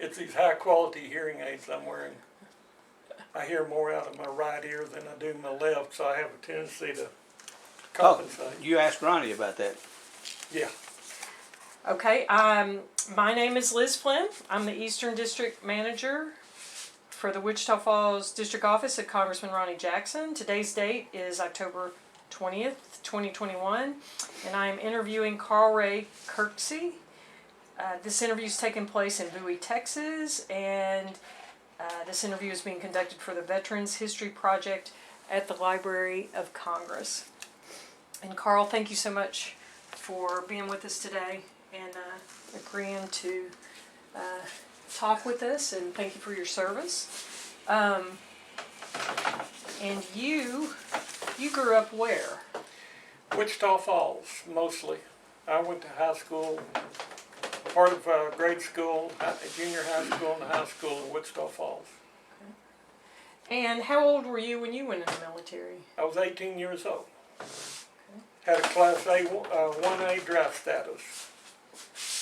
It's these high-quality hearing aids I'm wearing. I hear more out of my right ear than I do my left, so I have a tendency to compensate. You asked Ronnie about that. Yeah. Okay, my name is Liz Flynn. I'm the Eastern District Manager for the Wichita Falls District Office of Congressman Ronny Jackson. Today's date is October 20th, 2021, and I am interviewing Carl Ray Kirksey. This interview is taking place in Bowie, Texas, and this interview is being conducted for the Veterans History Project at the Library of Congress. And Carl, thank you so much for being with us today and agreeing to talk with us, and thank you for your service. And you grew up where? Wichita Falls, mostly. I went to high school, part of grade school, junior high school, and high school in Wichita Falls. Okay. And how old were you when you went in the military? I was 18 years old. Okay. Had a Class A, 1A draft status.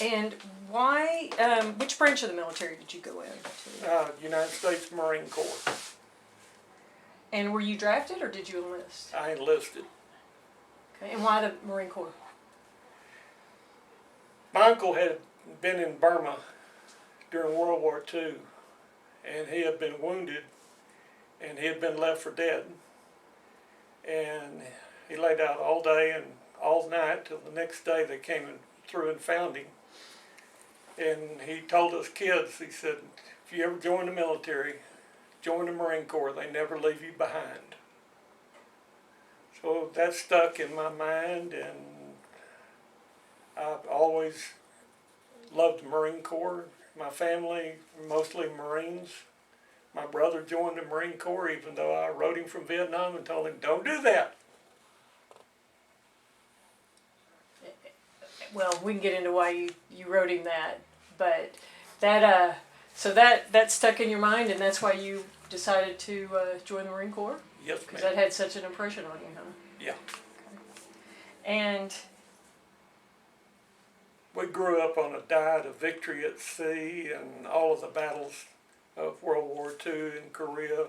And why, which branch of the military did you go in? United States Marine Corps. And were you drafted or did you enlist? I enlisted. Okay. And why the Marine Corps? My uncle had been in Burma during World War II, and he had been wounded, and he had been left for dead. And he laid out all day and all night till the next day they came through and found him. And he told us kids, he said, if you ever join the military, join the Marine Corps, they never leave you behind. So that stuck in my mind, and I've always loved the Marine Corps. My family, mostly Marines. My brother joined the Marine Corps, even though I wrote him from Viet Nam and told him, don't do that. Well, we can get into why you wrote him that, but that so that stuck in your mind, and that's why you decided to join the Marine Corps? Yes, because ma'am. that had such an impression on you, huh? Yeah. Okay. And we grew up on a diet of victory at sea and all of the battles of World War II in Korea.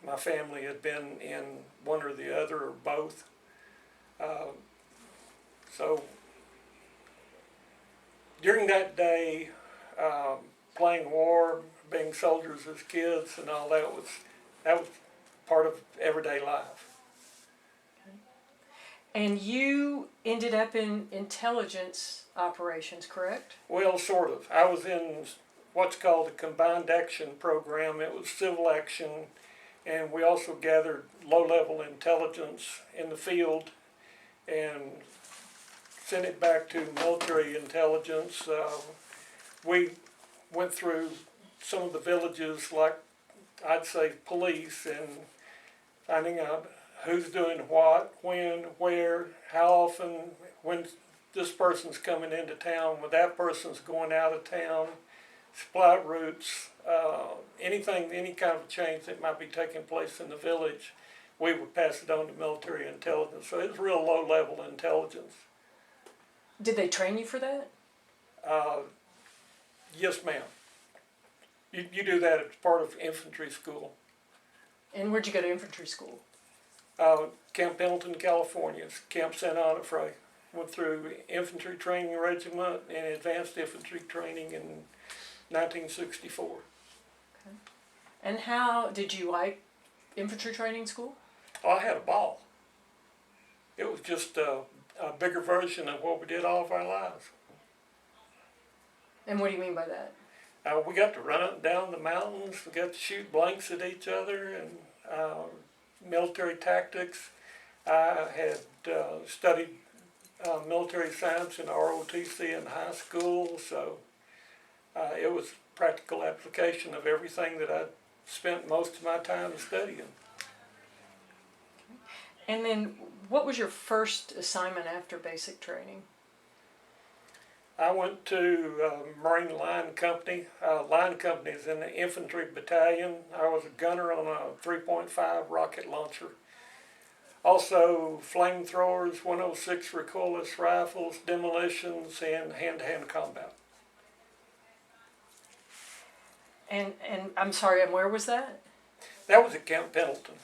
My family had been in one or the other or both. So during that day, playing war, being soldiers as kids and all that was part of everyday life. And you ended up in intelligence operations, correct? Well, sort of. I was in what's called a combined action program. It was civil action, and we also gathered low-level intelligence in the field and sent it back to military intelligence. We went through some of the villages, like I'd say police, and finding out who's doing what, when, where, how often, when this person's coming into town, when that person's going out of town, supply routes, anything, any kind of change that might be taking place in the village, we would pass it on to military intelligence. So it was real low-level intelligence. Did they train you for that? Yes, ma'am. You do that as part of infantry school. And where'd you go to infantry school? Camp Pendleton, California. It's Camp San Onofre. Went through infantry training regiment and advanced infantry training in 1964. Okay. And how did you like infantry training school? Oh, I had a ball. It was just a bigger version of what we did all of our lives. And what do you mean by that? We got to run up and down the mountains. We got to shoot blanks at each other and military tactics. I had studied military science in ROTC in high school, so it was practical application of everything that I spent most of my time studying. And then what was your first assignment after basic training? I went to Marine Line Company. Line Company is in the infantry battalion. I was a gunner on a 3.5 rocket launcher. Also flamethrowers, 106 recoilless rifles, demolitions, and hand-to-hand combat. And I'm sorry, and where was that? That was at Camp Pendleton,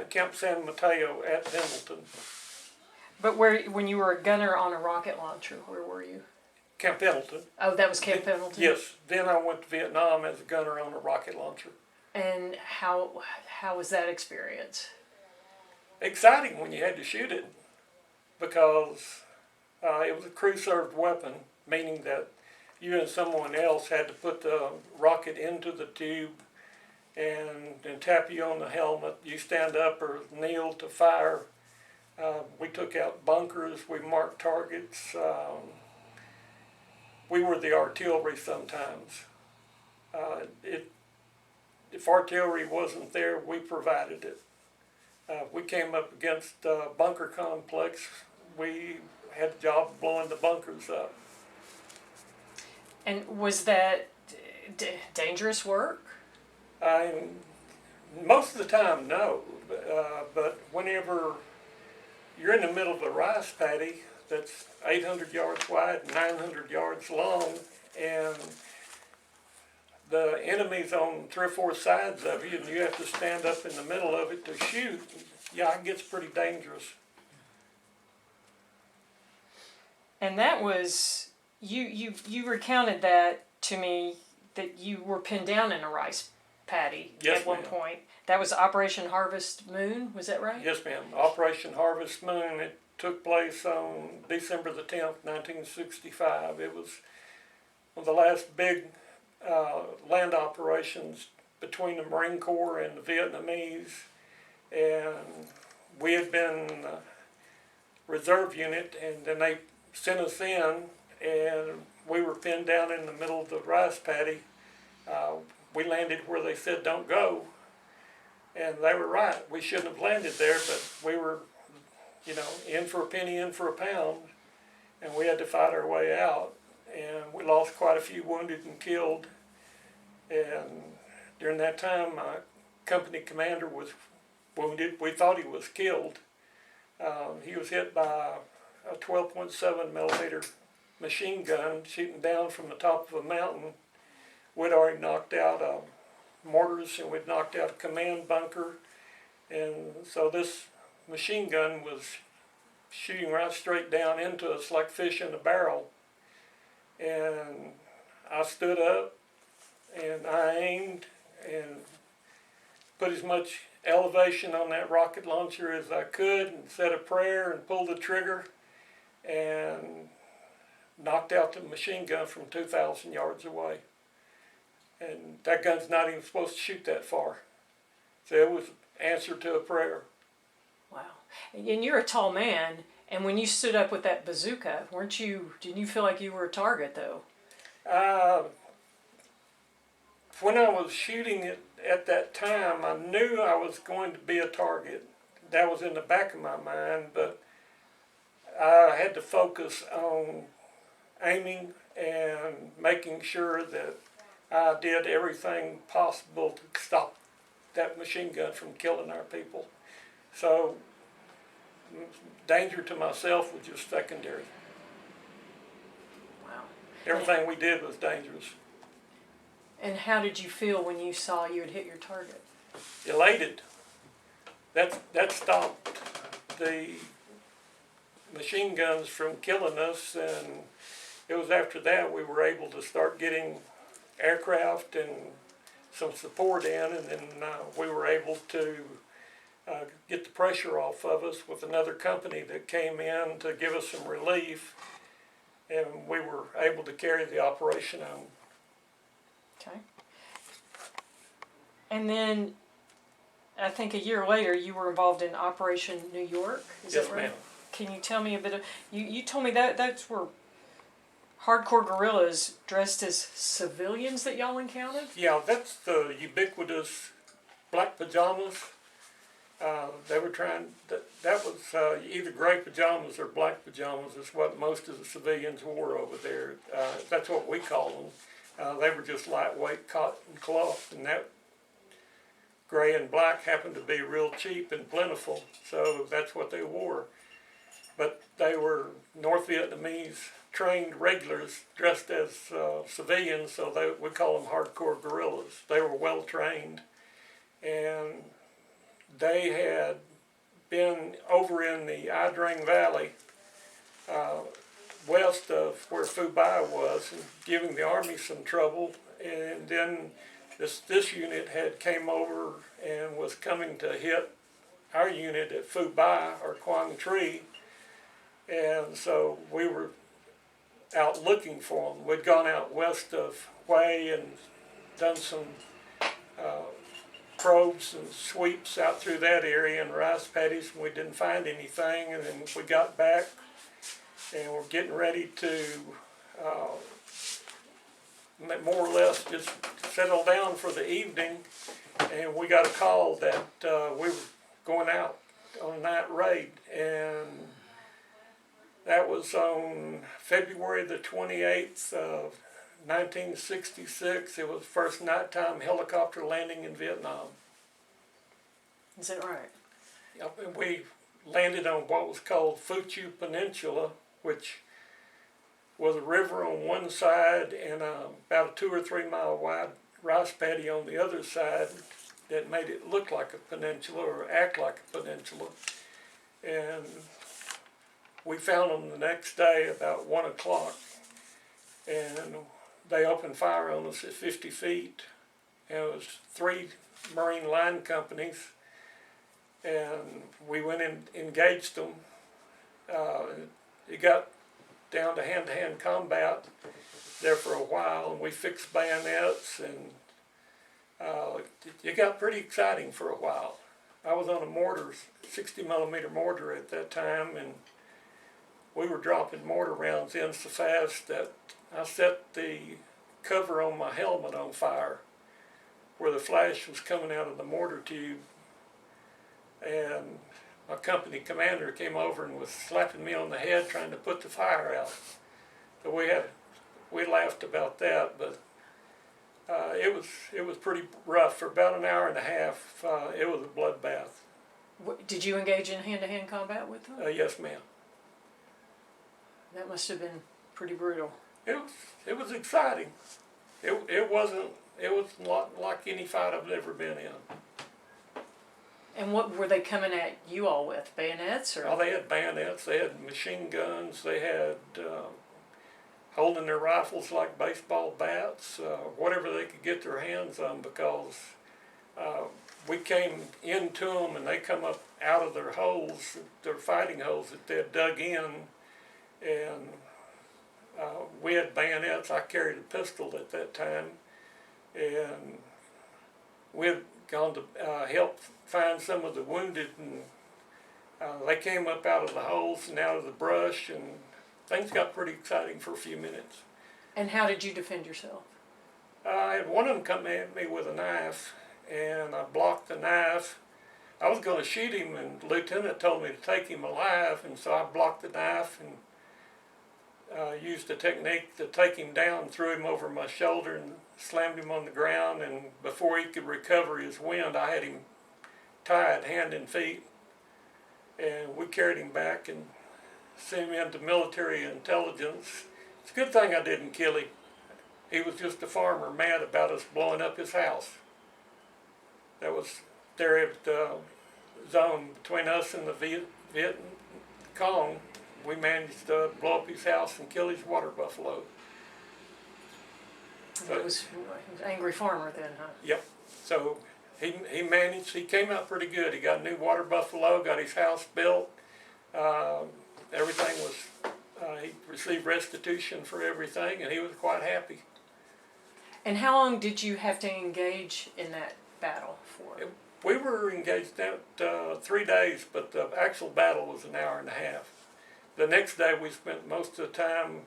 Camp San Mateo at Pendleton. But when you were a gunner on a rocket launcher, where were you? Camp Pendleton. Oh, that was Camp Pendleton? Yes. Then I went to Viet Nam as a gunner on a rocket launcher. And how was that experience? Exciting when you had to shoot it, because it was a crew-served weapon, meaning that you and someone else had to put the rocket into the tube and tap you on the helmet. You stand up or kneel to fire. We took out bunkers. We marked targets. We were the artillery sometimes. If artillery wasn't there, we provided it. We came up against a bunker complex. We had a job of blowing the bunkers up. And was that dangerous work? Most of the time, no. But whenever you're in the middle of a rice paddy that's 800 yards wide, 900 yards long, and the enemy's on 3 or 4 sides of you, and you have to stand up in the middle of it to shoot, yeah, it gets pretty dangerous. And that was, you recounted that to me, that you were pinned down in a rice paddy Yes, at one ma'am. point. That was Operation Harvest Moon, was that right? Yes, ma'am. Operation Harvest Moon, it took place on December the 10th, 1965. It was one of the last big land operations between the Marine Corps and the Vietnamese, and we had been reserve unit, and then they sent us in, and we were pinned down in the middle of the rice paddy. We landed where they said don't go, and they were right. We shouldn't have landed there, but we were, in for a penny, in for a pound, and we had to fight our way out. And we lost quite a few wounded and killed. And during that time, my company commander was wounded. We thought he was killed. He was hit by a 12.7 millimeter machine gun shooting down from the top of a mountain. We'd already knocked out mortars, and we'd knocked out a command bunker. And so this machine gun was shooting right straight down into us like fish in a barrel. And I stood up and I aimed and put as much elevation on that rocket launcher as I could, and said a prayer and pulled the trigger and knocked out the machine gun from 2,000 yards away. And that gun's not even supposed to shoot that far. So it was answer to a prayer. Wow. And you're a tall man, and when you stood up with that bazooka, didn't you feel like you were a target, though? When I was shooting it at that time, I knew I was going to be a target. That was in the back of my mind, but I had to focus on aiming and making sure that I did everything possible to stop that machine gun from killing our people. So danger to myself was just secondary. Wow. Everything we did was dangerous. And how did you feel when you saw you had hit your target? Elated. That stopped the machine guns from killing us, and it was after that we were able to start getting aircraft and some support in, and then we were able to get the pressure off of us with another company that came in to give us some relief, and we were able to carry the operation on. Okay. And then, I think a year later, you were involved in Operation New York. Is Yes, that right? ma'am. Can you tell me a bit of? You told me that's where hardcore guerrillas dressed as civilians that y'all encountered. Yeah, that's the ubiquitous black pajamas. They were trying. That was either gray pajamas or black pajamas. Is what most of the civilians wore over there. That's what we call them. They were just lightweight cotton cloth, and that gray and black happened to be real cheap and plentiful, so that's what they wore. But they were North Vietnamese trained regulars dressed as civilians, so we call them hardcore guerrillas. They were well trained, and they had been over in the Idrang Valley, west of where Phu Bai was, and giving the army some trouble. And then this unit had came over and was coming to hit our unit at Phu Bai or Quang Tri, and so we were out looking for them. We'd gone out west of Hue and done some probes and sweeps out through that area and rice paddies, and we didn't find anything. And then we got back and we're getting ready to more or less just settle down for the evening, and we got a call that we were going out on a night raid, and that was on February the 28th of 1966. It was the first nighttime helicopter landing in Vietnam. Is that right? Yep, and we landed on what was called Phu Chu Peninsula, which was a river on one side and about a 2 or 3 mile wide rice paddy on the other side that made it look like a peninsula or act like a peninsula. And we found them the next day about 1 o'clock, and they opened fire on us at 50 feet. And it was 3 Marine line companies, and we went and engaged them. It got down to hand-to-hand combat there for a while, and we fixed bayonets, and it got pretty exciting for a while. I was on a mortar, 60 millimeter mortar at that time, and we were dropping mortar rounds in so fast that I set the cover on my helmet on fire where the flash was coming out of the mortar tube, and my company commander came over and was slapping me on the head trying to put the fire out. So we laughed about that, but it was pretty rough for about an hour and a half. It was a bloodbath. Did you engage in hand-to-hand combat with them? Yes, ma'am. That must have been pretty brutal. It was exciting. It was not like any fight I've ever been in. And what were they coming at you all with? Bayonets or? Oh, they had bayonets. They had machine guns. They had holding their rifles like baseball bats, whatever they could get their hands on, because we came into them and they come up out of their holes, their fighting holes that they had dug in, and we had bayonets. I carried a pistol at that time, and we had gone to help find some of the wounded, and they came up out of the holes and out of the brush, and things got pretty exciting for a few minutes. And how did you defend yourself? I had one of them come at me with a knife, and I blocked the knife. I was going to shoot him, and the lieutenant told me to take him alive, and so I blocked the knife and used a technique to take him down, threw him over my shoulder and slammed him on the ground, and before he could recover his wind, I had him tied hand and feet, and we carried him back and sent him into military intelligence. It's a good thing I didn't kill him. He was just a farmer mad about us blowing up his house. That was there at the zone between us and the Viet Cong. We managed to blow up his house and kill his water buffalo. He was an angry farmer then, huh? Yep. So he managed. He came out pretty good. He got a new water buffalo, got his house built. Everything was. He received restitution for everything, and he was quite happy. And how long did you have to engage in that battle for? We were engaged out 3 days, but the actual battle was an hour and a half. The next day we spent most of the time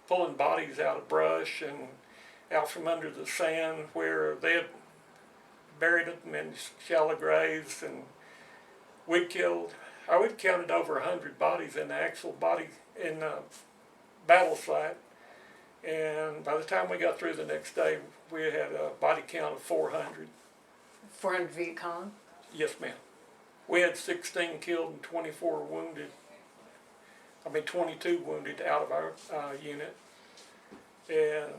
pulling bodies out of brush and out from under the sand where they had buried them in shallow graves, and we killed. I would counted over 100 bodies in the actual body in the battle site, and by the time we got through the next day, we had a body count of 400. 400 Viet Cong? Yes, ma'am. We had 16 killed and 24 wounded. 22 wounded out of our unit, and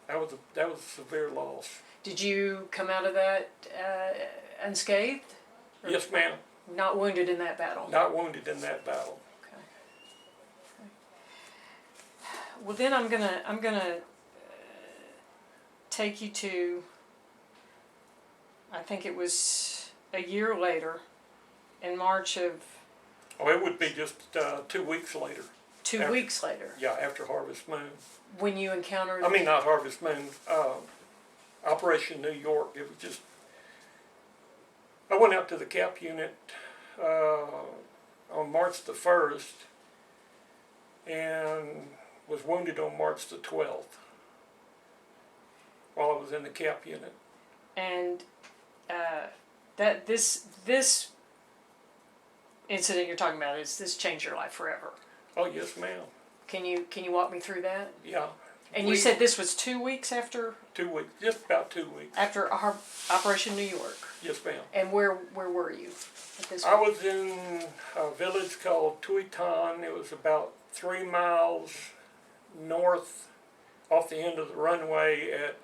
that was a severe loss. Did you come out of that unscathed? Or Yes, ma'am. not wounded in that battle? Not wounded in that battle. Okay. Well, then I'm gonna take you to, I think it was a year later, in March of. Oh, it would be just 2 weeks later. 2 weeks later. Yeah, after Harvest Moon. When you encountered. I mean, not Harvest Moon. Operation New York. It was just. I went out to the CAP unit on March the 1st and was wounded on March the 12th while I was in the CAP unit. And that this incident you're talking about, is this changed your life forever? Oh, yes, ma'am. Can you walk me through that? Yeah. And you said this was 2 weeks after? 2 weeks, just about 2 weeks. After Operation New York? Yes, ma'am. And where were you at this I point? was in a village called Tuitan. It was about 3 miles north off the end of the runway at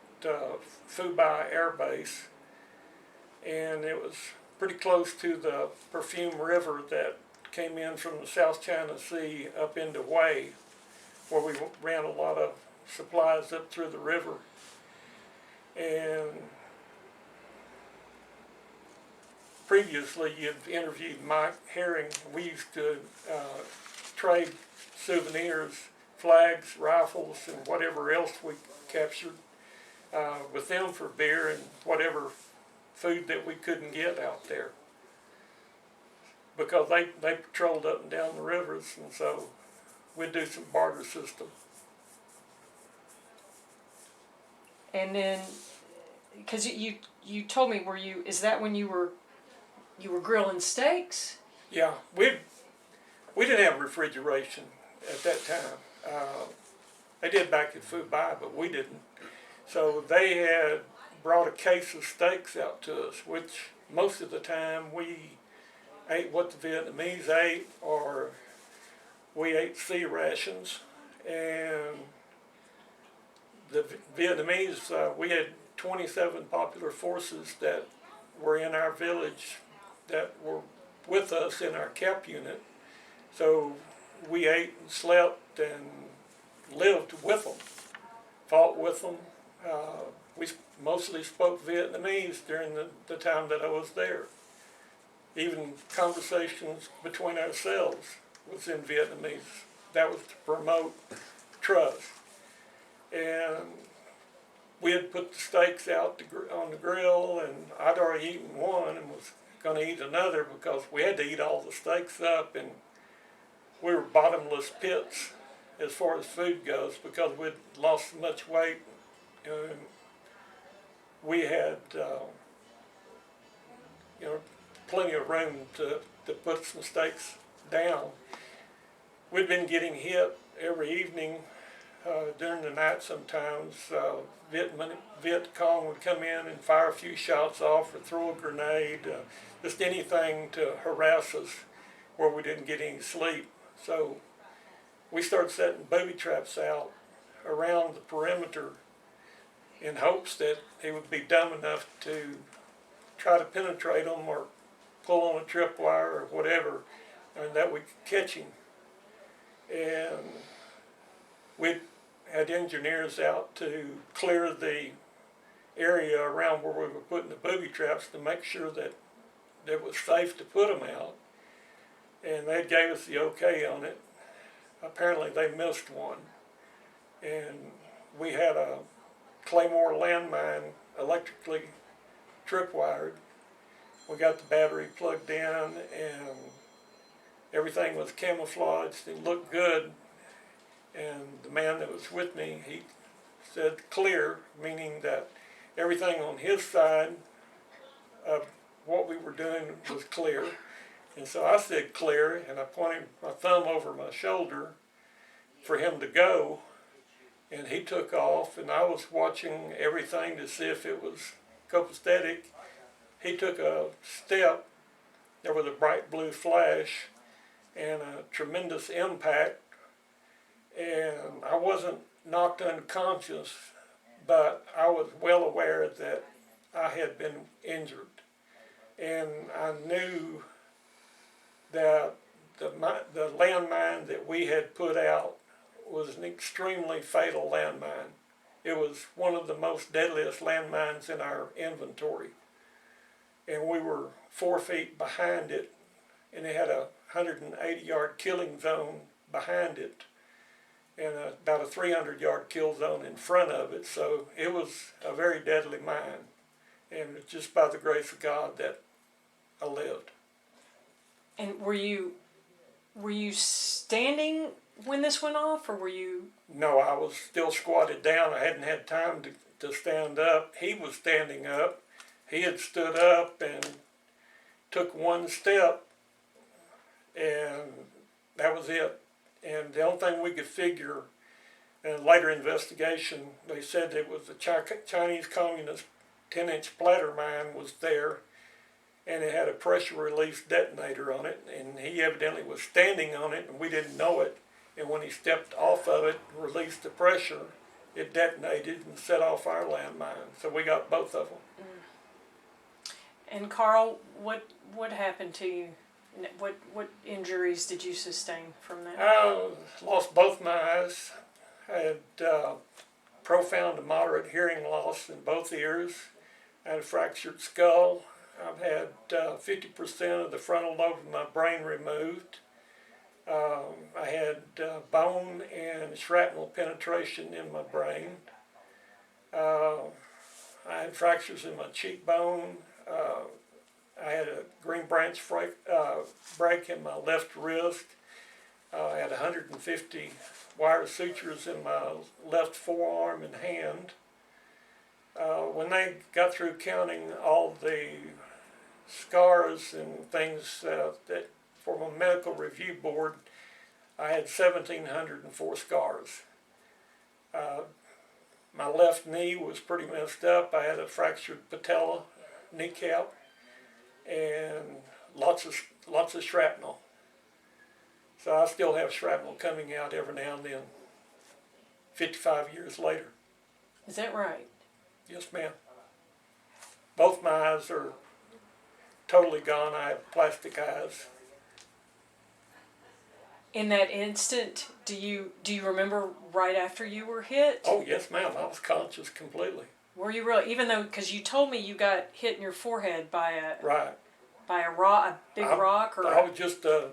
Fubai Air Base. And it was pretty close to the Perfume River that came in from the South China Sea up into Hue, where we ran a lot of supplies up through the river. And previously you've interviewed Mike Herring. We used to trade souvenirs, flags, rifles, and whatever else we captured with them for beer and whatever food that we couldn't get out there, because they patrolled up and down the rivers, and so we'd do some barter system. And then, because you told me, is that when you were grilling steaks? Yeah, we didn't have refrigeration at that time. They did back at Fubai, but we didn't. So they had brought a case of steaks out to us, which most of the time we ate what the Vietnamese ate, or we ate sea rations. And the Vietnamese, we had 27 popular forces that were in our village that were with us in our CAP unit. So we ate and slept and lived with them, fought with them. We mostly spoke Vietnamese during the time that I was there. Even conversations between ourselves was in Vietnamese. That was to promote trust. And we had put the steaks out on the grill, and I'd already eaten one and was going to eat another, because we had to eat all the steaks up, and we were bottomless pits as far as food goes, because we'd lost so much weight. And we had plenty of room to put some steaks down. We'd been getting hit every evening during the night sometimes. Viet Cong would come in and fire a few shots off or throw a grenade, just anything to harass us where we didn't get any sleep. So we started setting booby traps out around the perimeter in hopes that they would be dumb enough to try to penetrate them or pull on a tripwire or whatever, and that we could catch him. And we had engineers out to clear the area around where we were putting the booby traps to make sure that it was safe to put them out. And they gave us the okay on it. Apparently they missed one. And we had a Claymore landmine electrically tripwired. We got the battery plugged in, and everything was camouflaged and looked good. And the man that was with me, he said clear, meaning that everything on his side of what we were doing was clear. And so I said clear, and I pointed my thumb over my shoulder for him to go. And he took off, and I was watching everything to see if it was copacetic. He took a step, there was a bright blue flash, and a tremendous impact, and I wasn't knocked unconscious, but I was well aware that I had been injured, and I knew that the landmine that we had put out was an extremely fatal landmine. It was one of the most deadliest landmines in our inventory, and we were 4 feet behind it, and it had a 180-yard killing zone behind it and about a 300-yard kill zone in front of it. So it was a very deadly mine, and it's just by the grace of God that I lived. And were you standing when this went off, or were you? No, I was still squatted down. I hadn't had time to stand up. He was standing up. He had stood up and took one step, and that was it. And the only thing we could figure, in a later investigation, they said it was the Chinese Communist 10-inch splatter mine was there, and it had a pressure release detonator on it, and he evidently was standing on it, and we didn't know it. And when he stepped off of it, released the pressure, it detonated and set off our landmine. So we got both of them. And Carl, what happened to you? What injuries did you sustain from that? I lost both my eyes. I had profound to moderate hearing loss in both ears. I had a fractured skull. I've had 50% of the frontal lobe of my brain removed. I had bone and shrapnel penetration in my brain. I had fractures in my cheekbone. I had a green branch break in my left wrist. I had 150 wire sutures in my left forearm and hand. When they got through counting all the scars and things that for my medical review board, I had 1,704 scars. My left knee was pretty messed up. I had a fractured patella, kneecap, and lots of shrapnel. So I still have shrapnel coming out every now and then, 55 years later. Is that right? Yes, ma'am. Both my eyes are totally gone. I have plastic eyes. In that instant, do you remember right after you were hit? Oh, yes, ma'am. I was conscious completely. Were you really? Even though, because you told me you got hit in your forehead by a Right. a big rock, or I was just a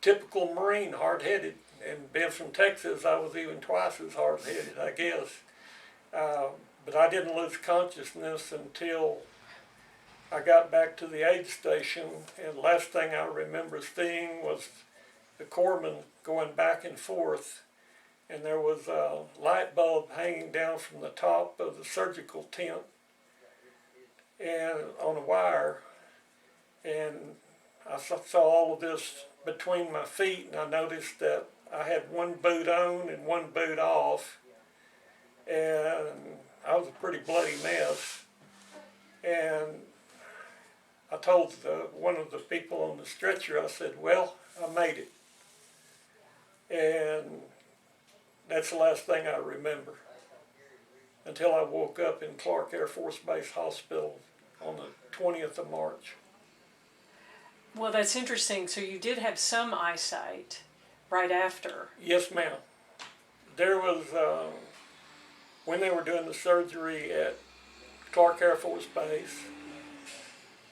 typical Marine, hard-headed, and being from Texas, I was even twice as hard-headed, I guess. But I didn't lose consciousness until I got back to the aid station, and the last thing I remember seeing was the corpsman going back and forth, and there was a light bulb hanging down from the top of the surgical tent and on a wire, and I saw all of this between my feet, and I noticed that I had one boot on and one boot off, and I was a pretty bloody mess. And I told one of the people on the stretcher, I said, well, I made it. And that's the last thing I remember until I woke up in Clark Air Force Base Hospital on the 20th of March. Well, that's interesting. So you did have some eyesight right after. Yes, ma'am. There was, when they were doing the surgery at Clark Air Force Base,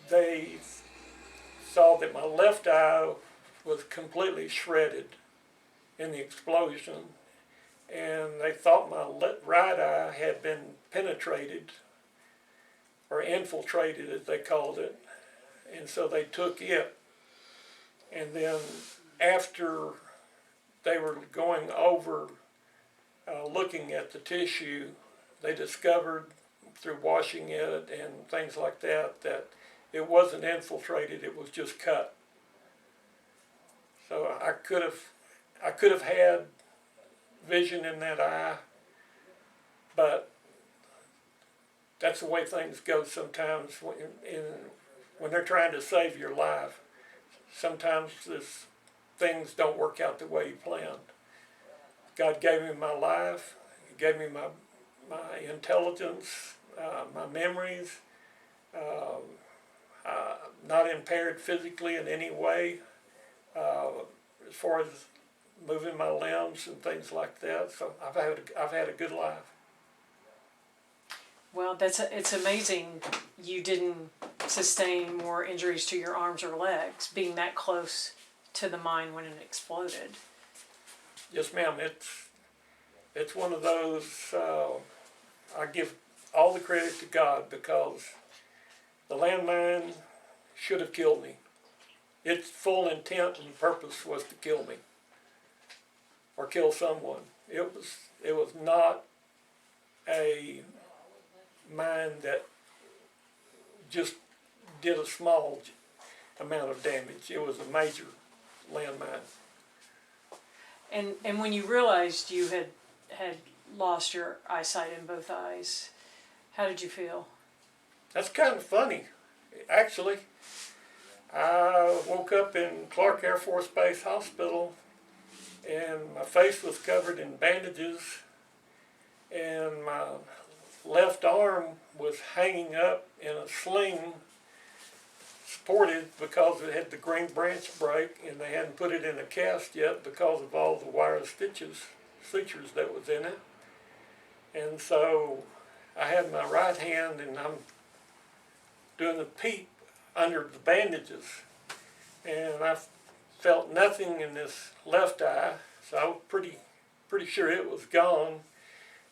they saw that my left eye was completely shredded in the explosion, and they thought my right eye had been penetrated, or infiltrated as they called it, and so they took it. And then after they were going over looking at the tissue, they discovered through washing it and things like that that it wasn't infiltrated, it was just cut. So I could have had vision in that eye, but that's the way things go sometimes when they're trying to save your life. Sometimes things don't work out the way you planned. God gave me my life. He gave me my intelligence, my memories. Not impaired physically in any way, as far as moving my limbs and things like that. So I've had a good life. Well, it's amazing you didn't sustain more injuries to your arms or legs, being that close to the mine when it exploded. Yes, ma'am. It's one of those. I give all the credit to God, because the landmine should have killed me. Its full intent and purpose was to kill me or kill someone. It was not a mine that just did a small amount of damage. It was a major landmine. And when you realized you had lost your eyesight in both eyes, how did you feel? That's kind of funny, actually. I woke up in Clark Air Force Base Hospital, and my face was covered in bandages, and my left arm was hanging up in a sling, supported because it had the green branch break, and they hadn't put it in a cast yet because of all the wire sutures that was in it. And so I had my right hand, and I'm doing the peep under the bandages, and I felt nothing in this left eye, so I was pretty sure it was gone.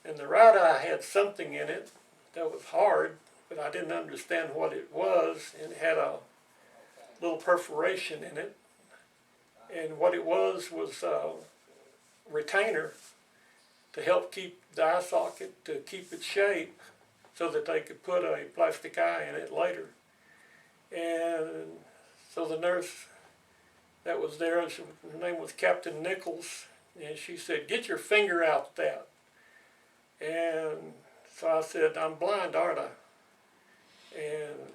And the right eye had something in it that was hard, but I didn't understand what it was, and it had a little perforation in it. And what it was a retainer to help keep the eye socket, to keep its shape, so that they could put a plastic eye in it later. And so the nurse that was there, her name was Captain Nichols, and she said, "Get your finger out that." And so I said, "I'm blind, aren't I?" And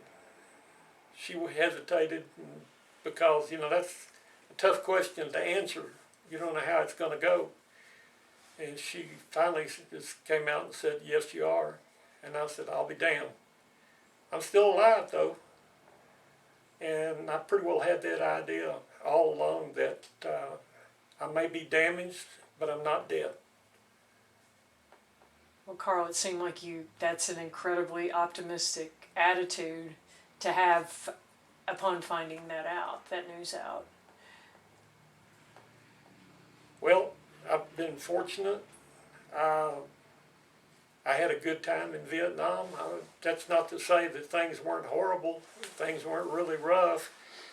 she hesitated, because, that's a tough question to answer. You don't know how it's going to go. And she finally just came out and said, "Yes, you are." And I said, "I'll be damned. I'm still alive, though." And I pretty well had that idea all along, that I may be damaged, but I'm not dead. Well, Carl, it seemed like that's an incredibly optimistic attitude to have upon finding that news out. Well, I've been fortunate. I had a good time in Vietnam. That's not to say that things weren't horrible. Things weren't really rough.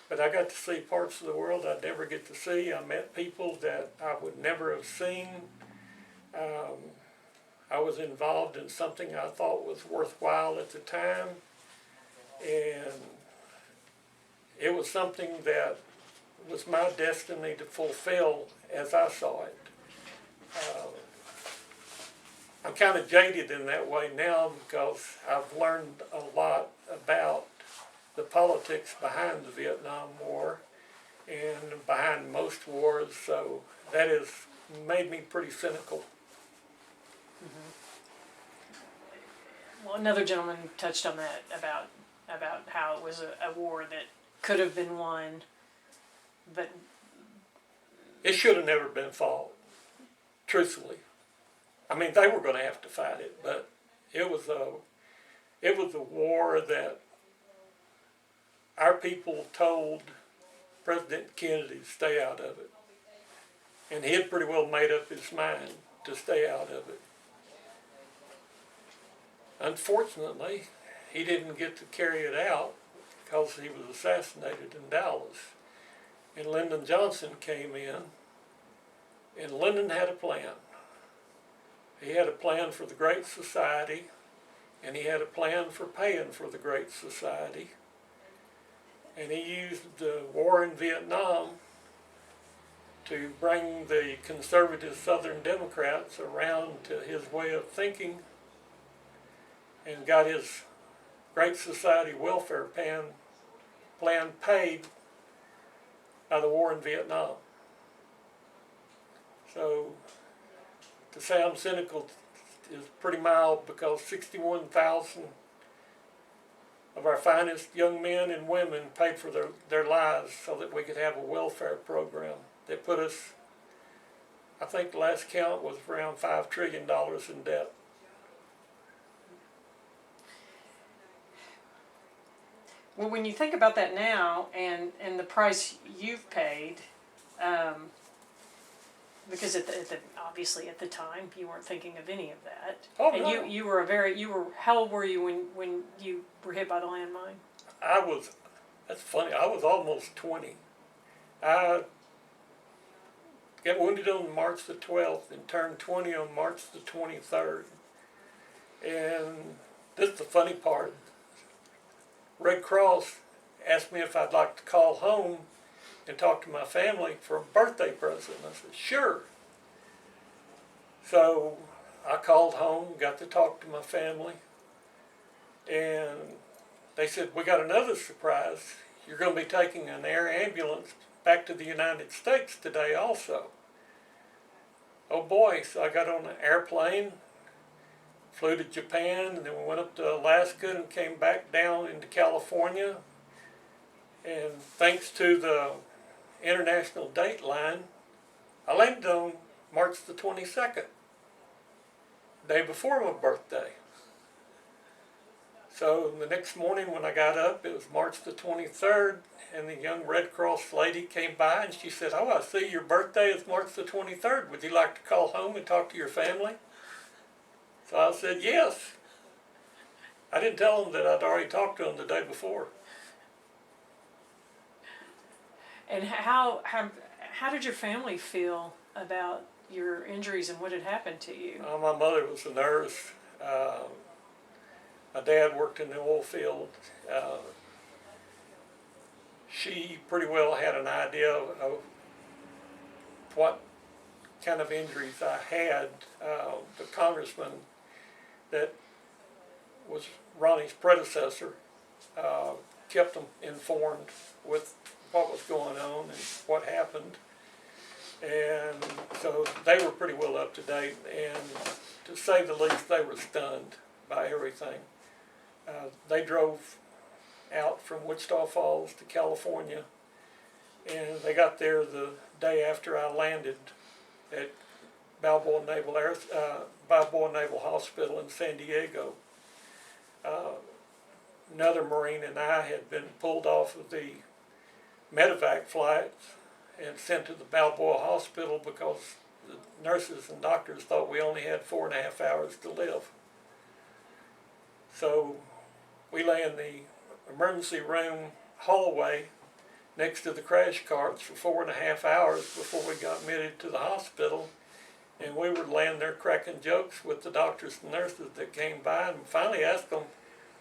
But I got to see parts of the world I'd never get to see. I met people that I would never have seen. I was involved in something I thought was worthwhile at the time. And it was something that was my destiny to fulfill as I saw it. I'm kind of jaded in that way now, because I've learned a lot about the politics behind the Vietnam War and behind most wars, so that has made me pretty cynical. Mm-hmm. Well, another gentleman touched on that, about how it was a war that could have been won, but it should have never been fought, truthfully. I mean, they were going to have to fight it, but it was a war that our people told President Kennedy to stay out of it. And he had pretty well made up his mind to stay out of it. Unfortunately, he didn't get to carry it out, because he was assassinated in Dallas. And Lyndon Johnson came in, and Lyndon had a plan. He had a plan for the Great Society, and he had a plan for paying for the Great Society. And he used the war in Vietnam to bring the conservative Southern Democrats around to his way of thinking, and got his Great Society welfare plan paid by the war in Vietnam. So to sound cynical is pretty mild, because 61,000 of our finest young men and women paid for their lives so that we could have a welfare program that put us, I think the last count was around $5 trillion in debt. Well, when you think about that now, and the price you've paid, because obviously at the time you weren't thinking of any of that. Oh, and no. you were how old were you when you were hit by the landmine? That's funny, I was almost 20. I got wounded on March the 12th and turned 20 on March the 23rd. And this is the funny part. Red Cross asked me if I'd like to call home and talk to my family for a birthday present. I said, sure. So I called home, got to talk to my family, and they said, we got another surprise. You're going to be taking an air ambulance back to the United States today also. Oh boy, so I got on an airplane, flew to Japan, and then we went up to Alaska and came back down into California. And thanks to the international date line, I landed on March the 22nd, day before my birthday. So the next morning when I got up, it was March the 23rd, and the young Red Cross lady came by and she said, oh, I see your birthday is March the 23rd. Would you like to call home and talk to your family? So I said, yes. I didn't tell them that I'd already talked to them the day before. And how did your family feel about your injuries and what had happened to you? My mother was a nurse. My dad worked in the oil field. She pretty well had an idea of what kind of injuries I had. The congressman that was Ronnie's predecessor kept them informed with what was going on and what happened. And so they were pretty well up to date, and to say the least, they were stunned by everything. They drove out from Wichita Falls to California, and they got there the day after I landed at Balboa Naval Hospital in San Diego. Another Marine and I had been pulled off of the medevac flight and sent to the Balboa Hospital because the nurses and doctors thought we only had 4.5 hours to live. So we lay in the emergency room hallway next to the crash carts for 4.5 hours before we got admitted to the hospital. And we were laying there cracking jokes with the doctors and nurses that came by, and finally asked them,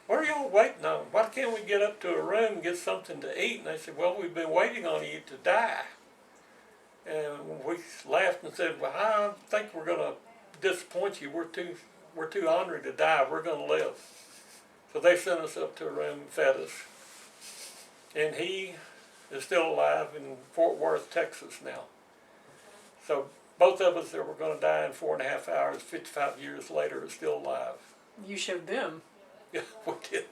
what are y'all waiting on? Why can't we get up to a room and get something to eat? And they said, well, we've been waiting on you to die. And we laughed and said, well, I think we're going to disappoint you. We're too ornery to die. We're going to live. So they sent us up to a room and fed us. And he is still alive in Fort Worth, Texas now. So both of us that were going to die in 4.5 hours, 55 years later, are still alive. You showed them. Yeah, we did.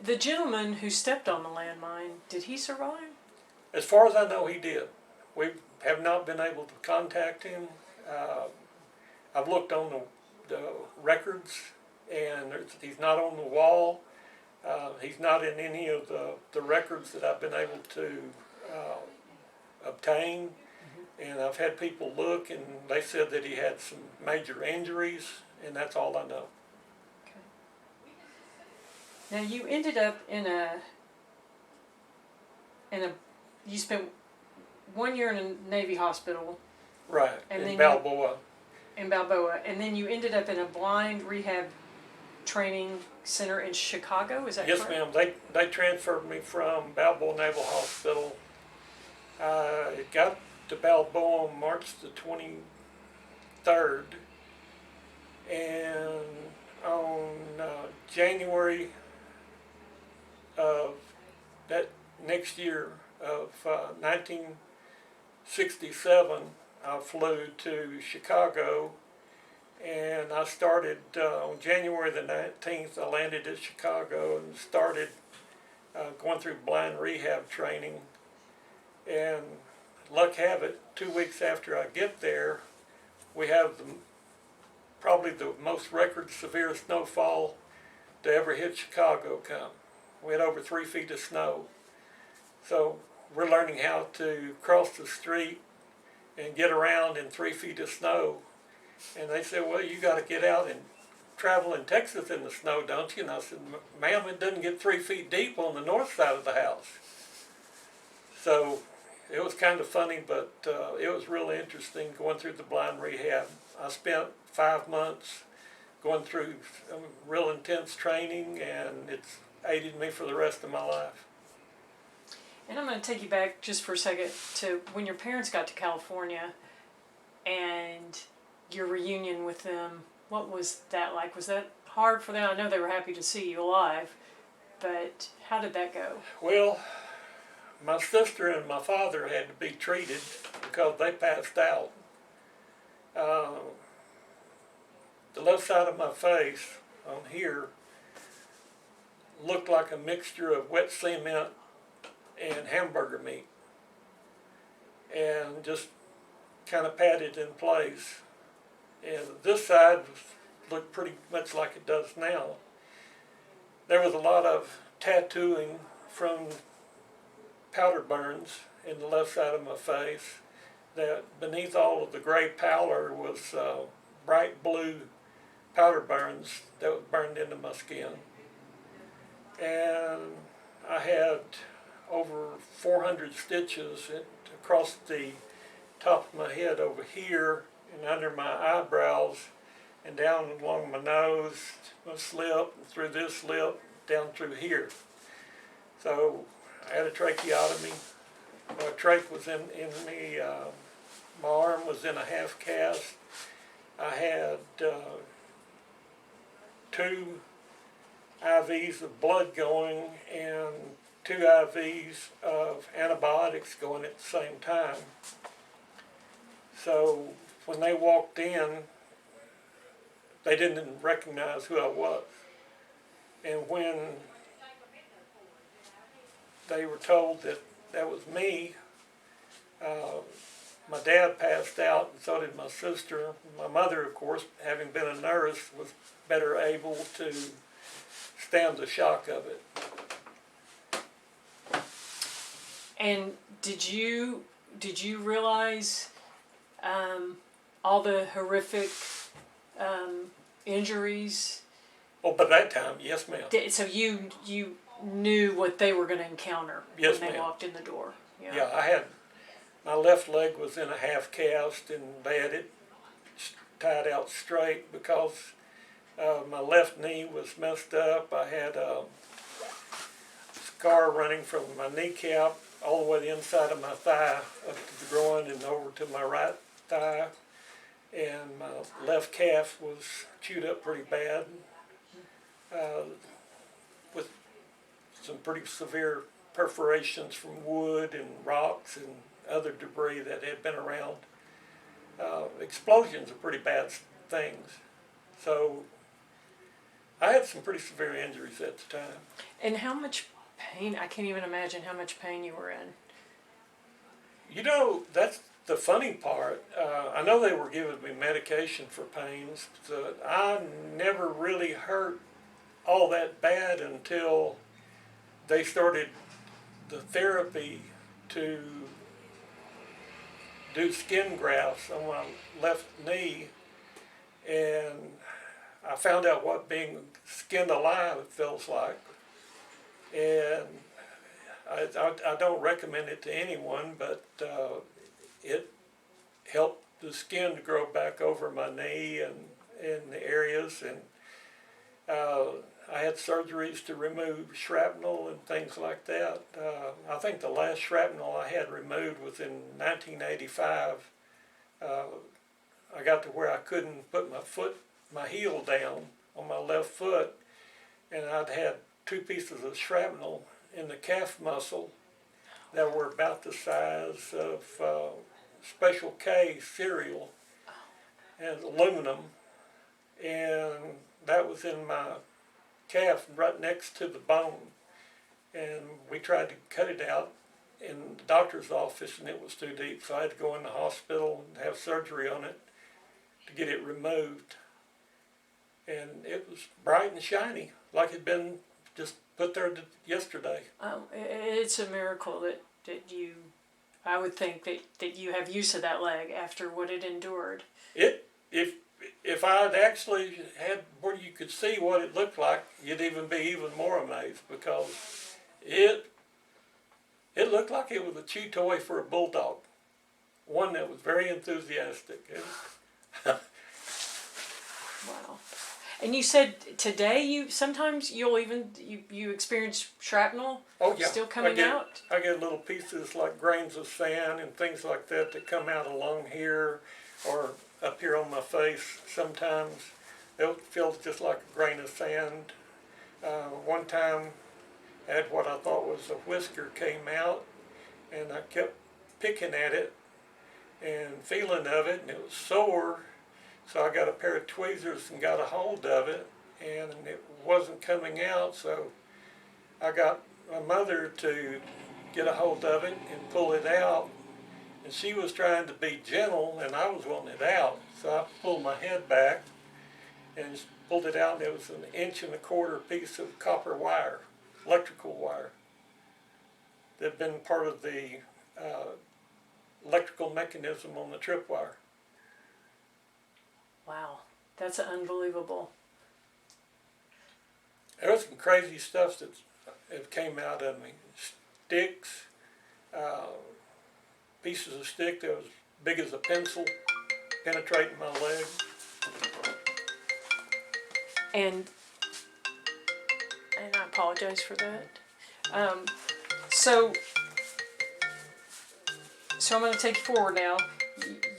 The gentleman who stepped on the landmine, did he survive? As far as I know, he did. We have not been able to contact him. I've looked on the records, and he's not on the wall. He's not in any of the records that I've been able to obtain. And I've had people look, and they said that he had some major injuries, and that's all I know. Okay. Now you ended up in a you spent 1 year in a Navy hospital. Right, and in Balboa. In Balboa, and then you ended up in a blind rehab training center in Chicago, is that correct? Yes, ma'am. They transferred me from Balboa Naval Hospital. It got to Balboa on March the 23rd, and on January of that next year of '67, I flew to Chicago, and I started on January the 19th. I landed at Chicago and started going through blind rehab training. And luck have it, 2 weeks after I get there, we have probably the most record severe snowfall to ever hit Chicago come. We had over 3 feet of snow. So we're learning how to cross the street and get around in 3 feet of snow. And they said, well, you got to get out and travel in Texas in the snow, don't you? And I said, ma'am, it doesn't get 3 feet deep on the north side of the house. So it was kind of funny, but it was really interesting going through the blind rehab. I spent 5 months going through some real intense training, and it's aided me for the rest of my life. And I'm going to take you back just for a second to when your parents got to California and your reunion with them. What was that like? Was that hard for them? I know they were happy to see you alive, but how did that go? Well, my sister and my father had to be treated because they passed out. The left side of my face on here looked like a mixture of wet cement and hamburger meat, and just kind of patted in place. And this side looked pretty much like it does now. There was a lot of tattooing from powder burns in the left side of my face. That beneath all of the gray pallor was bright blue powder burns that was burned into my skin. And I had over 400 stitches across the top of my head over here and under my eyebrows and down along my nose, my lip, and through this lip, down through here. So I had a tracheotomy. My trach was in the, my arm was in a half cast. I had 2 IVs of blood going and 2 IVs of antibiotics going at the same time. So when they walked in, they didn't recognize who I was. And when they were told that that was me, my dad passed out, and so did my sister. My mother, of course, having been a nurse, was better able to stand the shock of it. And did you realize all the horrific injuries? Well, by that time, yes, ma'am. So you knew what they were going to encounter Yes, when they ma'am. walked in the door. Yeah, I had, my left leg was in a half cast, and they had it tied out straight because my left knee was messed up. I had a scar running from my kneecap all the way the inside of my thigh up to the groin and over to my right thigh, and my left calf was chewed up pretty bad with some pretty severe perforations from wood and rocks and other debris that had been around. Explosions are pretty bad things. So I had some pretty severe injuries at the time. And how much pain? I can't even imagine how much pain you were in. You know, that's the funny part. I know they were giving me medication for pains, but I never really hurt all that bad until they started the therapy to do skin grafts on my left knee, and I found out what being skinned alive feels like. And I don't recommend it to anyone, but it helped the skin to grow back over my knee and in the areas, and I had surgeries to remove shrapnel and things like that. I think the last shrapnel I had removed was in 1985. I got to where I couldn't put my heel down on my left foot, and I'd had 2 pieces of shrapnel in the calf muscle that were about the size of Special K cereal and aluminum, and that was in my calf right next to the bone. And we tried to cut it out in the doctor's office, and it was too deep, so I had to go in the hospital and have surgery on it to get it removed. And it was bright and shiny, like it had been just put there yesterday. It's a miracle that you, I would think that you have use of that leg after what it endured. If I'd actually had where you could see what it looked like, you'd be even more amazed, because it looked like it was a chew toy for a bulldog, one that was very enthusiastic. Wow. And you said today you experience shrapnel still coming out? I get little pieces like grains of sand and things like that come out along here or up here on my face. Sometimes it feels just like a grain of sand. One time I had what I thought was a whisker came out, and I kept picking at it and feeling of it, and it was sore. So I got a pair of tweezers and got a hold of it, and it wasn't coming out, so I got my mother to get a hold of it and pull it out, and she was trying to be gentle, and I was wanting it out. So I pulled my head back and pulled it out, and it was an 1.25 inch piece of copper wire, electrical wire, that had been part of the electrical mechanism on the tripwire. Wow, that's unbelievable. There was some crazy stuff that came out of me. Sticks, pieces of stick that was big as a pencil, penetrating my leg. And I apologize for that. So I'm going to take you forward now.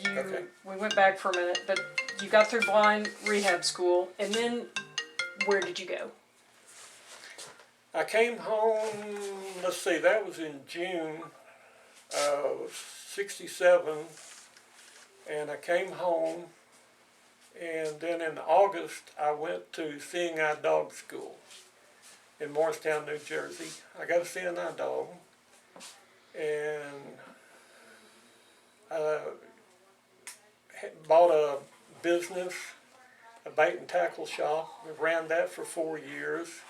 Okay. We went back for a minute, but you got through blind rehab school, and then where did you go? I came home, let's see, that was in June of '67, and I came home, and then in August I went to Seeing Eye Dog School in Morristown, New Jersey. I got a Seeing Eye dog, and bought a business, a bait and tackle shop. We ran that for 4 years,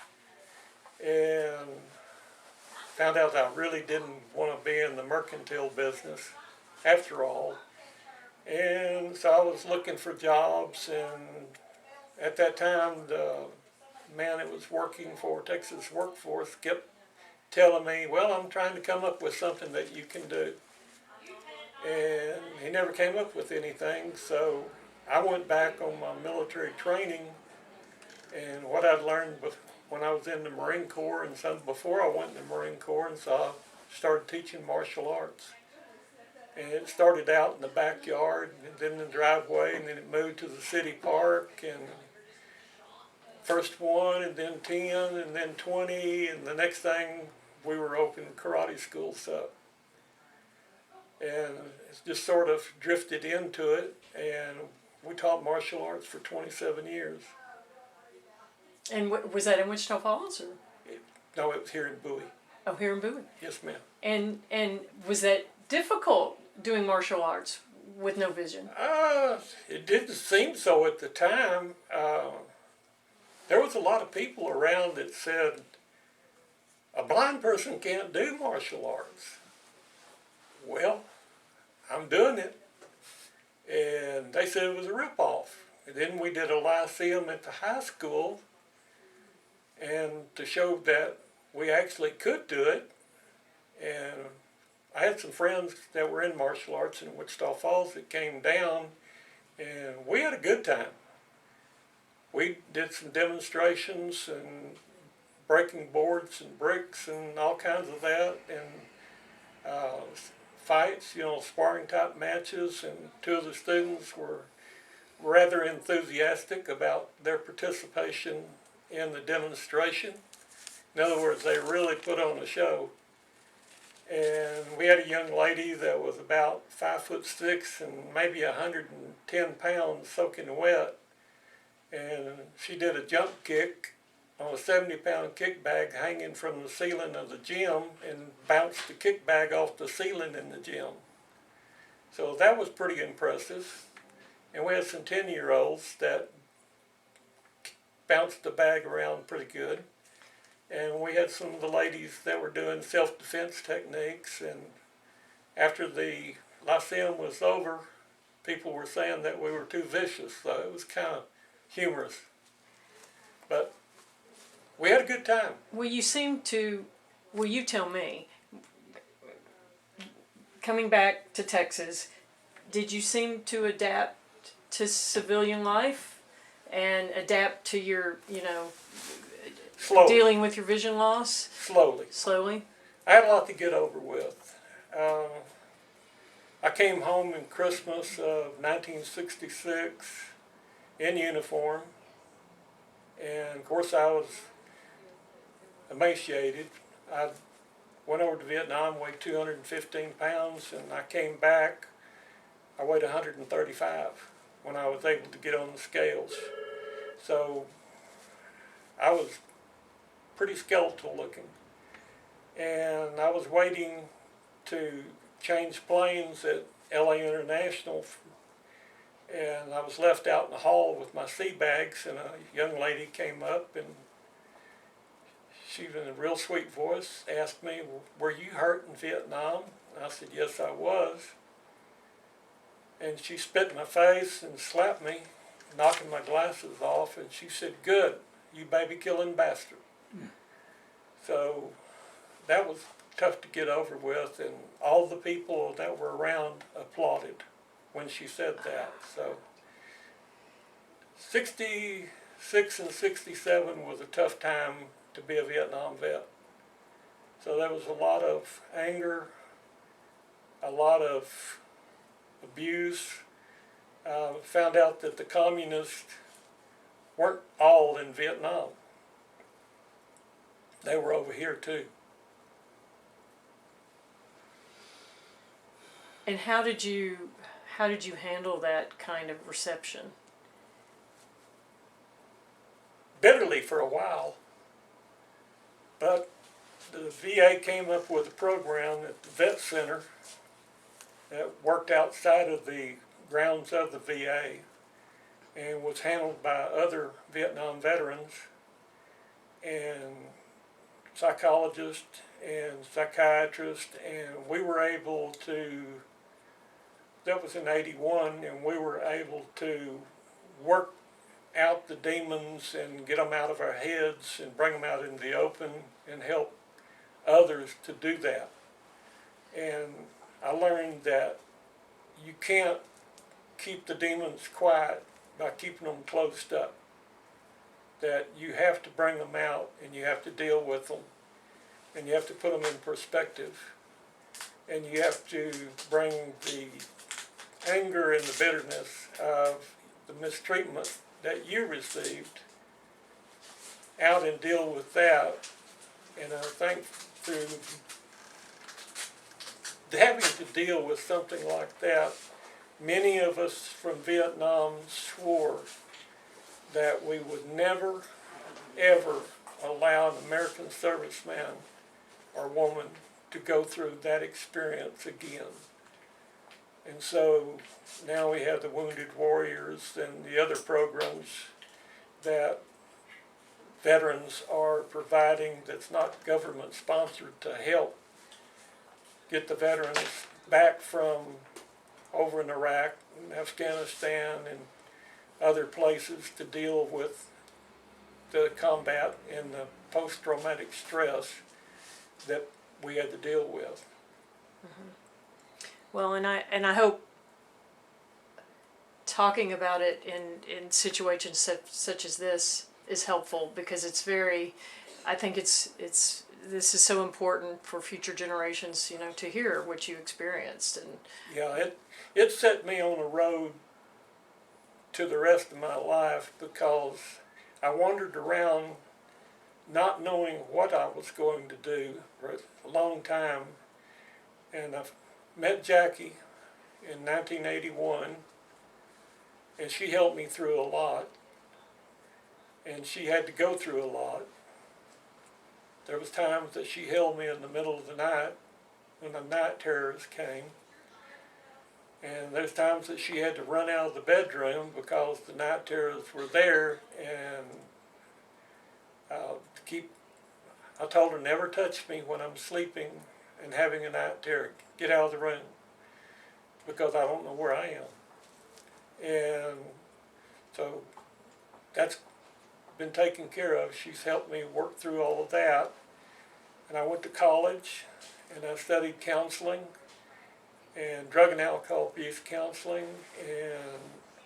and found out I really didn't want to be in the mercantile business after all. And so I was looking for jobs, and at that time the man that was working for Texas Workforce kept telling me, well, I'm trying to come up with something that you can do. And he never came up with anything, so I went back on my military training and what I'd learned when I was in the Marine Corps and some before I went in the Marine Corps, and so I started teaching martial arts. And it started out in the backyard, and then in the driveway, and then it moved to the city park, and first 1, and then 10, and then 20, and the next thing we were opening karate schools up. And it just sort of drifted into it, and we taught martial arts for 27 years. And was that in Wichita Falls? Or? No, it was here in Bowie. Oh, here in Bowie. Yes, ma'am. And was that difficult doing martial arts with no vision? It didn't seem so at the time. There was a lot of people around that said, a blind person can't do martial arts. Well, I'm doing it. And they said it was a ripoff. And then we did a lyceum at the high school, and to show that we actually could do it. And I had some friends that were in martial arts in Wichita Falls that came down, and we had a good time. We did some demonstrations and breaking boards and bricks and all kinds of that, and fights, sparring type matches, and 2 of the students were rather enthusiastic about their participation in the demonstration. In other words, they really put on a show. And we had a young lady that was about 5'6" and maybe 110 pounds soaking wet. And she did a jump kick on a 70-pound kick bag hanging from the ceiling of the gym and bounced the kick bag off the ceiling in the gym. So that was pretty impressive. And we had some 10-year-olds that bounced the bag around pretty good. And we had some of the ladies that were doing self-defense techniques. And after the Lyceum was over, people were saying that we were too vicious, so it was kind of humorous. But we had a good time. Well, you tell me, coming back to Texas, did you seem to adapt to civilian life and adapt to your, Slowly. dealing with your vision loss? Slowly? I had a lot to get over with. I came home in Christmas of 1966 in uniform, and of course I was emaciated. I went over to Vietnam, weighed 215 pounds, and I came back, I weighed 135 when I was able to get on the scales. So I was pretty skeletal looking. And I was waiting to change planes at LA International, and I was left out in the hall with my sea bags, and a young lady came up, and she, in a real sweet voice, asked me, "Were you hurt in Vietnam?" And I said, "Yes, I was." And she spit in my face and slapped me, knocking my glasses off, and she said, "Good, you baby-killing bastard." So that was tough to get over with, and all the people that were around applauded when she said that. So 66 and 67 was a tough time to be a Vietnam vet. So there was a lot of anger, a lot of abuse. Found out that the communists weren't all in Vietnam. They were over here too. And how did you handle that kind of reception? Bitterly for a while, but the VA came up with a program at the Vet Center that worked outside of the grounds of the VA and was handled by other Vietnam veterans and psychologists and psychiatrists, and we were able to, that was in '81, and we were able to work out the demons and get them out of our heads and bring them out in the open and help others to do that. And I learned that you can't keep the demons quiet by keeping them closed up. That you have to bring them out and you have to deal with them and you have to put them in perspective and you have to bring the anger and the bitterness of the mistreatment that you received out and deal with that. And I think through having to deal with something like that, many of us from Vietnam swore that we would never, ever allow an American serviceman or woman to go through that experience again. And so now we have the Wounded Warriors and the other programs that veterans are providing that's not government sponsored to help get the veterans back from over in Iraq and Afghanistan and other places to deal with the combat and the post-traumatic stress that we had to deal with. Mm-hmm. Well, and I hope talking about it in situations such as this is helpful, because it's very, I think it's this is so important for future generations, to hear what you experienced. And yeah, it set me on a road to the rest of my life, because I wandered around not knowing what I was going to do for a long time, And I met Jackie in 1981, and she helped me through a lot, and she had to go through a lot. There was times that she held me in the middle of the night when the night terrors came, and there's times that she had to run out of the bedroom because the night terrors were there, and I told her never touch me when I'm sleeping and having a night terror. Get out of the room because I don't know where I am. And so that's been taken care of. She's helped me work through all of that. And I went to college and I studied counseling and drug and alcohol abuse counseling, and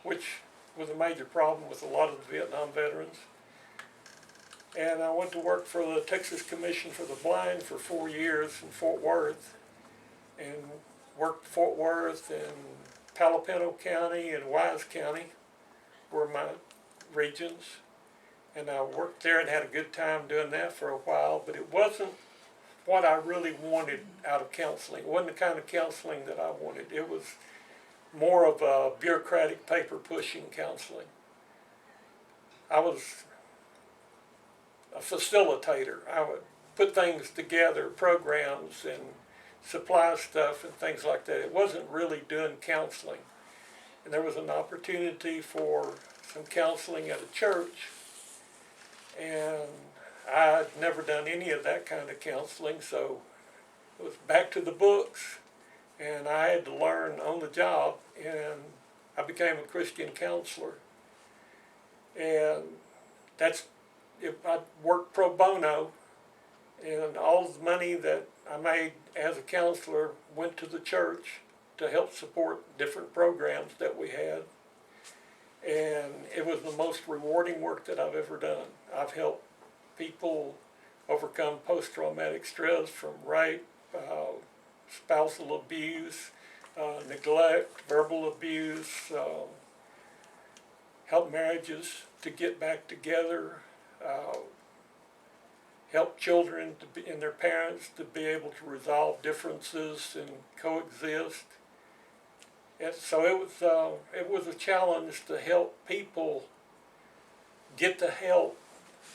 which was a major problem with a lot of the Vietnam veterans. And I went to work for the Texas Commission for the Blind for 4 years in Fort Worth, and worked Fort Worth and Palapino County and Wise County were my regions. And I worked there and had a good time doing that for a while, but it wasn't what I really wanted out of counseling. It wasn't the kind of counseling that I wanted. It was more of a bureaucratic, paper-pushing counseling. I was a facilitator. I would put things together, programs and supply stuff and things like that. It wasn't really doing counseling. And there was an opportunity for some counseling at a church, and I'd never done any of that kind of counseling, so it was back to the books, and I had to learn on the job, and I became a Christian counselor. And I worked pro bono, and all the money that I made as a counselor went to the church to help support different programs that we had. And it was the most rewarding work that I've ever done. I've helped people overcome post-traumatic stress from rape, spousal abuse, neglect, verbal abuse, help marriages to get back together, help children and their parents to be able to resolve differences and coexist. And so it was a challenge to help people get the help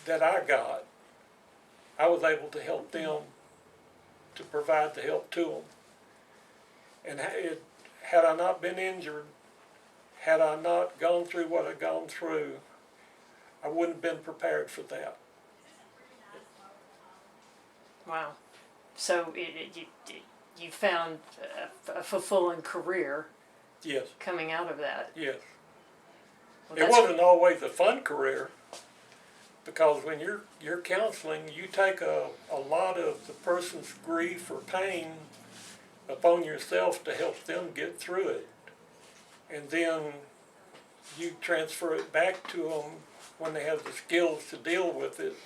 that I got. I was able to help them to provide the help to them. And had I not been injured, had I not gone through what I'd gone through, I wouldn't have been prepared for that. Wow. So you found a fulfilling career. Yes. Coming out of that. Yes. Well, it wasn't always a fun career, because when you're counseling, you take a lot of the person's grief or pain upon yourself to help them get through it. And then you transfer it back to them when they have the skills to deal with it,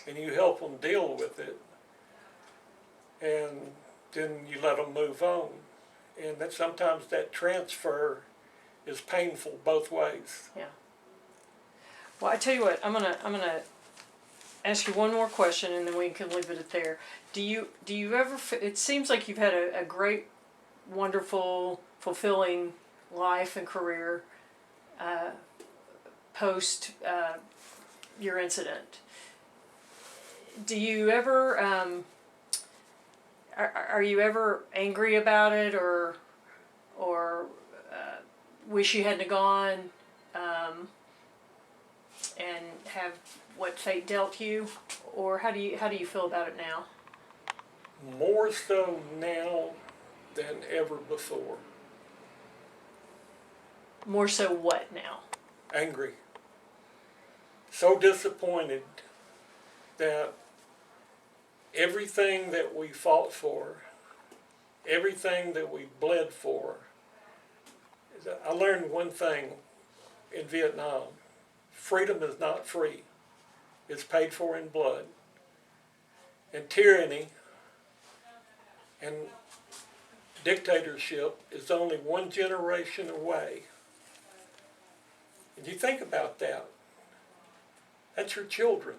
and you help them deal with it. And then you let them move on. And that sometimes that transfer is painful both ways. Yeah. Well, I tell you what, I'm gonna ask you one more question, and then we can leave it at there. Do you ever? It seems like you've had a great, wonderful, fulfilling life and career post your incident. Do you ever? Are you ever angry about it, or wish you hadn't gone, and have what fate dealt you, or how do you feel about it now? More so now than ever before. More so what now? Angry. So disappointed that everything that we fought for, everything that we bled for, I learned one thing in Vietnam: freedom is not free. It's paid for in blood. And tyranny and dictatorship is only one generation away. And you think about that. That's your children.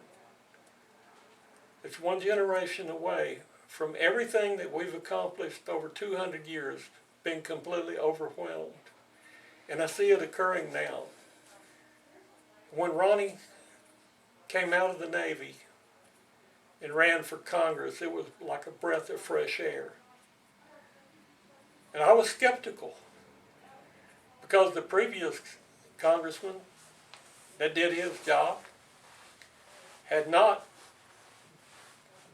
It's one generation away from everything that we've accomplished over 200 years, been completely overwhelmed. And I see it occurring now. When Ronnie came out of the Navy and ran for Congress, it was like a breath of fresh air. And I was skeptical because the previous congressman that did his job had not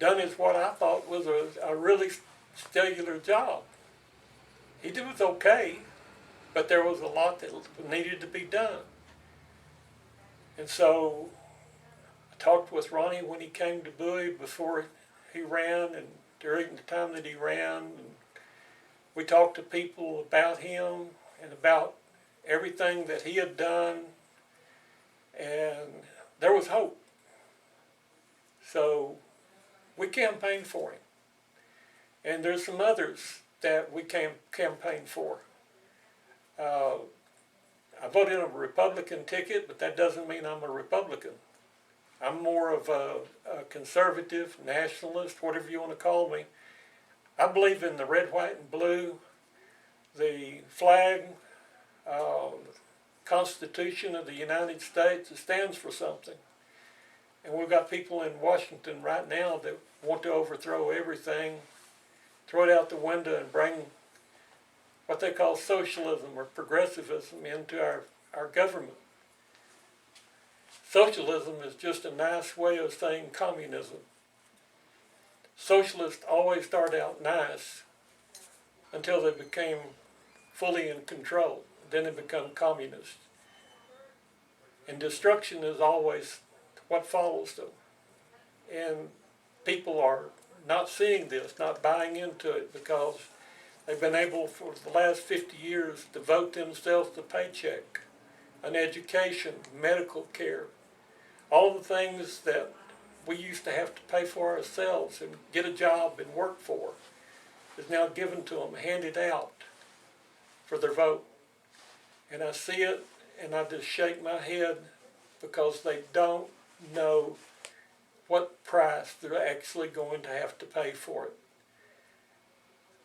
done what I thought was a really stellar job. He did was okay, but there was a lot that needed to be done. And so I talked with Ronnie when he came to Bowie before he ran and during the time that he ran. And we talked to people about him and about everything that he had done, and there was hope. So we campaigned for him. And there's some others that we campaigned for. I voted on a Republican ticket, but that doesn't mean I'm a Republican. I'm more of a conservative, nationalist, whatever you want to call me. I believe in the red, white, and blue, the flag, Constitution of the United States. It stands for something. And we've got people in Washington right now that want to overthrow everything, throw it out the window and bring what they call socialism or progressivism into our government. Socialism is just a nice way of saying communism. Socialists always start out nice until they became fully in control. Then they become communists. And destruction is always what follows them. And people are not seeing this, not buying into it, because they've been able for the last 50 years to devote themselves to paycheck, an education, medical care, all the things that we used to have to pay for ourselves and get a job and work for is now given to them, handed out for their vote. And I see it and I just shake my head because they don't know what price they're actually going to have to pay for it.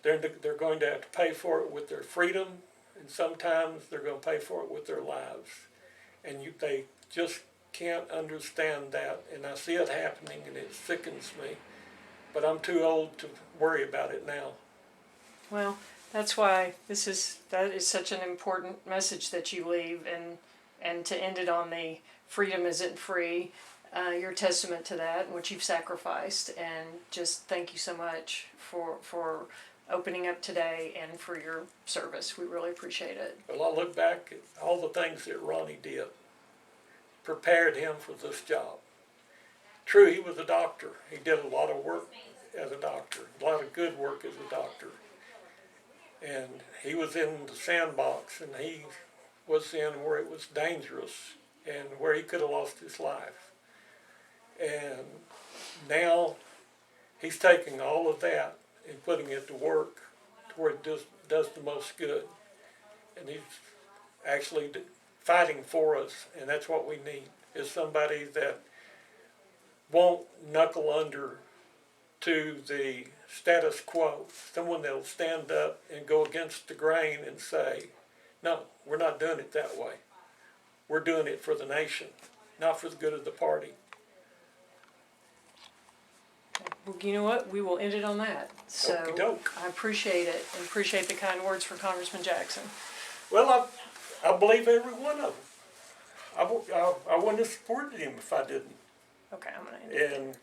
They're going to have to pay for it with their freedom, and sometimes they're going to pay for it with their lives. And they just can't understand that, and I see it happening, and it sickens me. But I'm too old to worry about it now. Well, that's why that is such an important message that you leave, and to end it on the freedom isn't free. You're a testament to that and what you've sacrificed, and just thank you so much for opening up today and for your service. We really appreciate it. Well, I look back at all the things that Ronnie did, prepared him for this job. True, he was a doctor. He did a lot of work as a doctor, a lot of good work as a doctor. And he was in the sandbox, and he was in where it was dangerous and where he could have lost his life. And now he's taking all of that and putting it to work to where it does the most good. And he's actually fighting for us, and that's what we need, is somebody that won't knuckle under to the status quo, someone that'll stand up and go against the grain and say, no, we're not doing it that way. We're doing it for the nation, not for the good of the party. Well, you know what? We will end it on that. So Okey-doke. I appreciate it, and appreciate the kind words for Congressman Jackson. Well, I believe every one of them. I wouldn't have supported him if I didn't. Okay, I'm going to end it. And